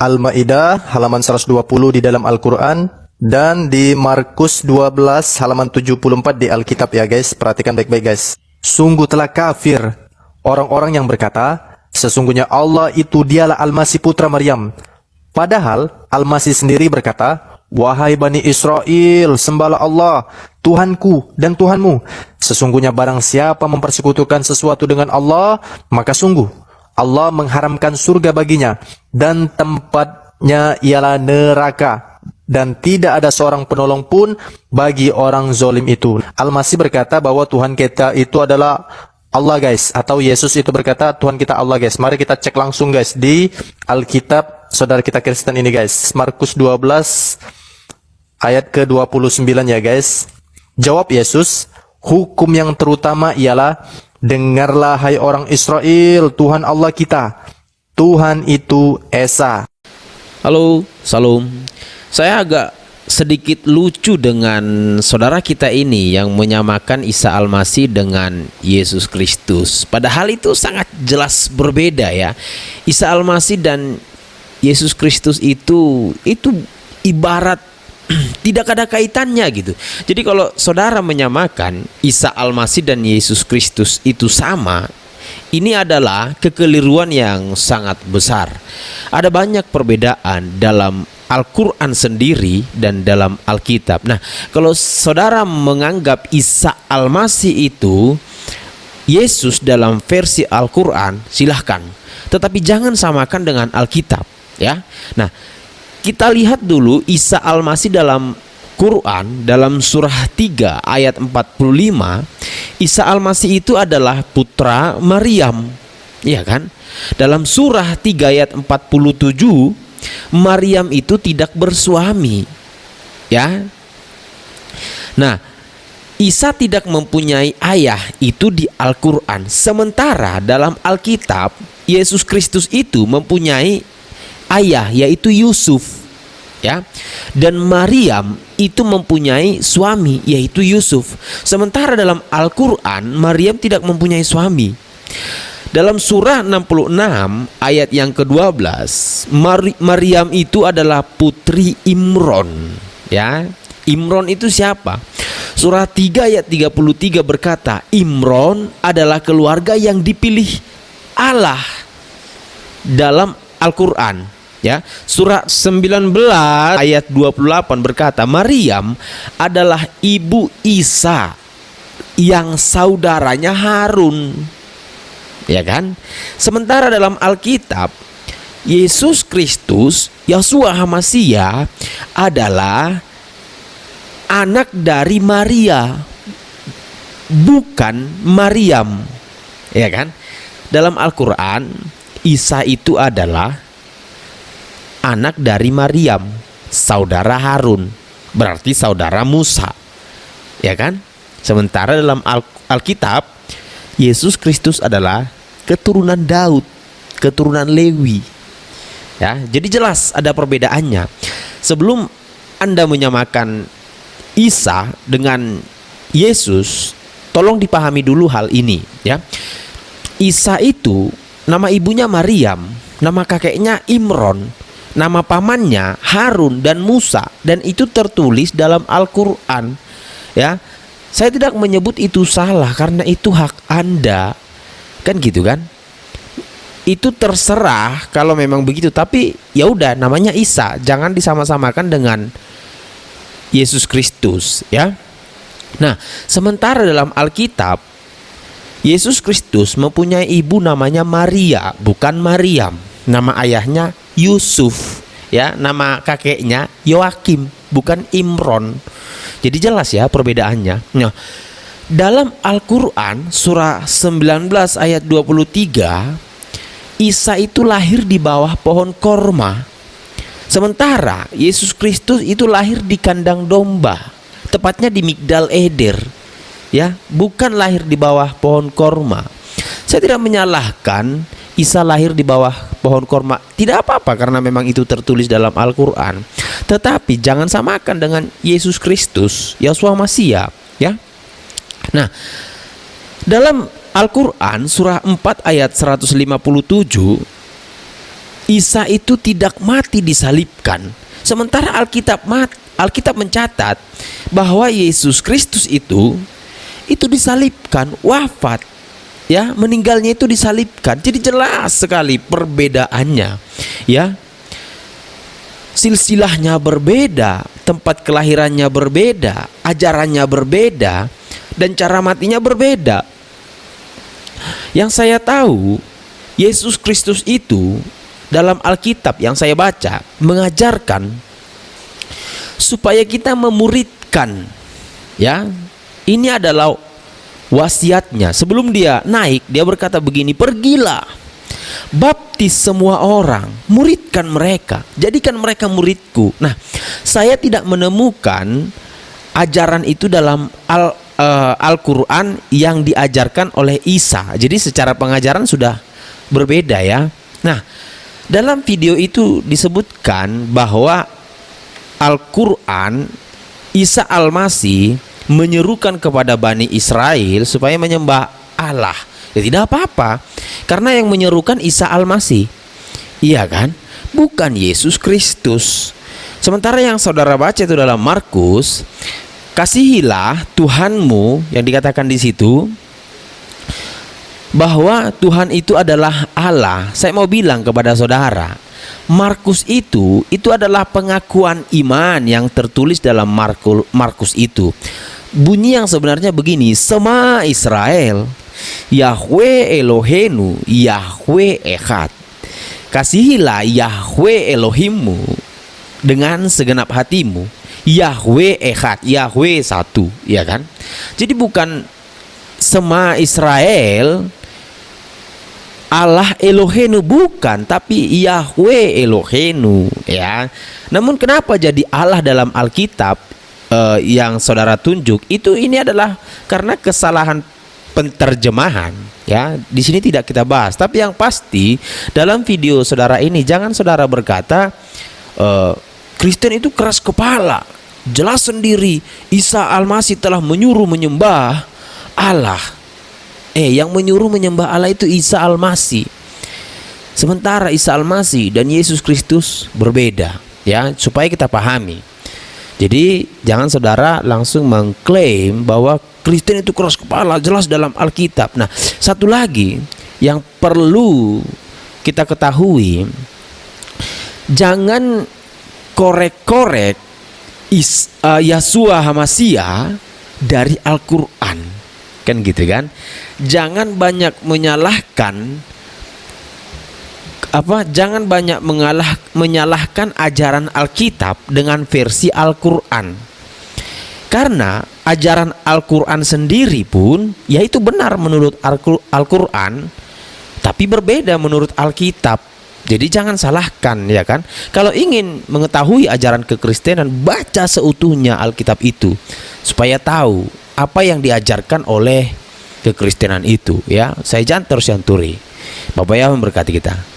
Al-Maidah halaman 120 di dalam Al-Quran, dan di Markus 12 halaman 74 di Alkitab ya guys. Perhatikan baik-baik guys. Sungguh telah kafir orang-orang yang berkata, sesungguhnya Allah itu dialah Al-Masih putra Maryam. Padahal Al-Masih sendiri berkata, wahai Bani Israel, sembahlah Allah, Tuhanku dan Tuhanmu. Sesungguhnya barang siapa mempersekutukan sesuatu dengan Allah, maka sungguh Allah mengharamkan surga baginya, dan tempatnya ialah neraka, dan tidak ada seorang penolong pun bagi orang zalim itu. Al-Masih berkata bahwa Tuhan kita itu adalah Allah guys, atau Yesus itu berkata Tuhan kita Allah guys. Mari kita cek langsung guys di Alkitab saudara kita Kristen ini guys. Markus 12 ayat ke-29 ya guys. Jawab Yesus, hukum yang terutama ialah, dengarlah hai orang Israel, Tuhan Allah kita, Tuhan itu Esa. Halo, Salam. Saya agak sedikit lucu dengan saudara kita ini yang menyamakan Isa Al-Masih dengan Yesus Kristus. Padahal itu sangat jelas berbeda ya. Isa Al-Masih dan Yesus Kristus itu ibarat tidak ada kaitannya gitu. Jadi kalau saudara menyamakan Isa Al-Masih dan Yesus Kristus itu sama, ini adalah kekeliruan yang sangat besar. Ada banyak perbedaan dalam Al-Quran sendiri dan dalam Alkitab. Nah, kalau saudara menganggap Isa Al-Masih itu Yesus dalam versi Al-Quran, silahkan. Tetapi jangan samakan dengan Alkitab ya. Nah, kita lihat dulu Isa Al-Masih dalam Quran, dalam surah 3 ayat 45. Isa Al-Masih itu adalah putra Maryam, iya kan? Dalam surah 3 ayat 47, Maryam itu tidak bersuami, ya. Nah, Isa tidak mempunyai ayah itu di Al-Quran. Sementara dalam Alkitab, Yesus Kristus itu mempunyai ayah, yaitu Yusuf, ya. Dan Maryam itu mempunyai suami, yaitu Yusuf. Sementara dalam Al-Quran, Maryam tidak mempunyai suami. Dalam surah 66 ayat yang ke-12, Maryam itu adalah putri Imron, ya. Imron itu siapa? Surah 3 ayat 33 berkata, Imron adalah keluarga yang dipilih Allah dalam Al-Quran, ya. Surah 19 ayat 28 berkata, Maryam adalah ibu Isa yang saudaranya Harun, ya kan? Sementara dalam Alkitab, Yesus Kristus, Yeshua HaMashiach adalah anak dari Maria, bukan Maryam, ya kan? Dalam Al-Quran, Isa itu adalah anak dari Maryam, saudara Harun, berarti saudara Musa, ya kan? Sementara dalam Alkitab, Yesus Kristus adalah keturunan Daud, keturunan Lewi, ya. Jadi jelas ada perbedaannya. Sebelum Anda menyamakan Isa dengan Yesus, tolong dipahami dulu hal ini, ya. Isa itu nama ibunya Maryam, nama kakeknya Imron, nama pamannya Harun dan Musa, dan itu tertulis dalam Al-Quran, ya. Saya tidak menyebut itu salah karena itu hak Anda, kan gitu kan? Itu terserah kalau memang begitu, tapi ya udah, namanya Isa, jangan disama-samakan dengan Yesus Kristus, ya. Nah, sementara dalam Alkitab, Yesus Kristus mempunyai ibu namanya Maria, bukan Maryam. Nama ayahnya Yusuf, ya. Nama kakeknya Yoakim, bukan Imron. Jadi jelas ya perbedaannya. Nah, dalam Al-Quran surah 19 ayat 23, Isa itu lahir di bawah pohon korma. Sementara Yesus Kristus itu lahir di kandang domba, tepatnya di Migdal Eder, ya, bukan lahir di bawah pohon korma. Saya tidak menyalahkan Isa lahir di bawah pohon korma, tidak apa-apa karena memang itu tertulis dalam Al-Quran. Tetapi jangan samakan dengan Yesus Kristus, Yeshua HaMashiach, ya. Nah, dalam Al-Quran surah 4 ayat 157, Isa itu tidak mati disalibkan. Sementara Alkitab mencatat bahwa Yesus Kristus itu disalibkan, wafat, ya, meninggalnya itu disalibkan. Jadi jelas sekali perbedaannya, ya. Silsilahnya berbeda, tempat kelahirannya berbeda, ajarannya berbeda, dan cara matinya berbeda. Yang saya tahu, Yesus Kristus itu dalam Alkitab yang saya baca mengajarkan supaya kita memuridkan, ya. Ini adalah wasiatnya. Sebelum dia naik, dia berkata begini, pergilah, baptis semua orang, muridkan mereka, jadikan mereka muridku. Nah, saya tidak menemukan ajaran itu dalam Al-Quran yang diajarkan oleh Isa. Jadi secara pengajaran sudah berbeda, ya. Nah, dalam video itu disebutkan bahwa Al-Quran, Isa Al-Masih menyerukan kepada Bani Israel supaya menyembah Allah. Ya tidak apa-apa, karena yang menyerukan Isa Al-Masih, iya kan? Bukan Yesus Kristus. Sementara yang saudara baca itu dalam Markus, kasihilah Tuhanmu, yang dikatakan di situ bahwa Tuhan itu adalah Allah. Saya mau bilang kepada saudara, Markus itu adalah pengakuan iman yang tertulis dalam Markus itu. Bunyi yang sebenarnya begini, Sema Israel, Yahweh Elohenu, Yahweh Echad. Kasihilah Yahweh Elohimmu dengan segenap hatimu, Yahweh Echad, Yahweh satu, ya kan? Jadi bukan Sema Israel, Allah Elohenu, bukan, tapi Yahweh Elohenu, ya. Namun kenapa jadi Allah dalam Alkitab yang saudara tunjuk itu, ini adalah karena kesalahan penterjemahan, ya. Di sini tidak kita bahas, tapi yang pasti dalam video saudara ini jangan saudara berkata Kristen itu keras kepala. Jelas sendiri Isa Al-Masih telah menyuruh menyembah Allah. Yang menyuruh menyembah Allah itu Isa Al-Masih. Sementara Isa Al-Masih dan Yesus Kristus berbeda, ya, supaya kita pahami. Jadi jangan saudara langsung mengklaim bahwa Kristen itu keras kepala, jelas dalam Alkitab. Nah, satu lagi yang perlu kita ketahui, jangan korek-korek Yeshua HaMashiach dari Al-Quran, kan gitu kan? Jangan banyak menyalahkan jangan banyak menyalahkan ajaran Alkitab dengan versi Al-Quran. Karena ajaran Al-Quran sendiri pun yaitu benar menurut Al-Quran, tapi berbeda menurut Alkitab. Jadi jangan salahkan, ya kan? Kalau ingin mengetahui ajaran kekristenan, baca seutuhnya Alkitab itu supaya tahu apa yang diajarkan oleh kekristenan itu, ya. Saya Jan Terus Yanturi. Bapak Yahweh memberkati kita.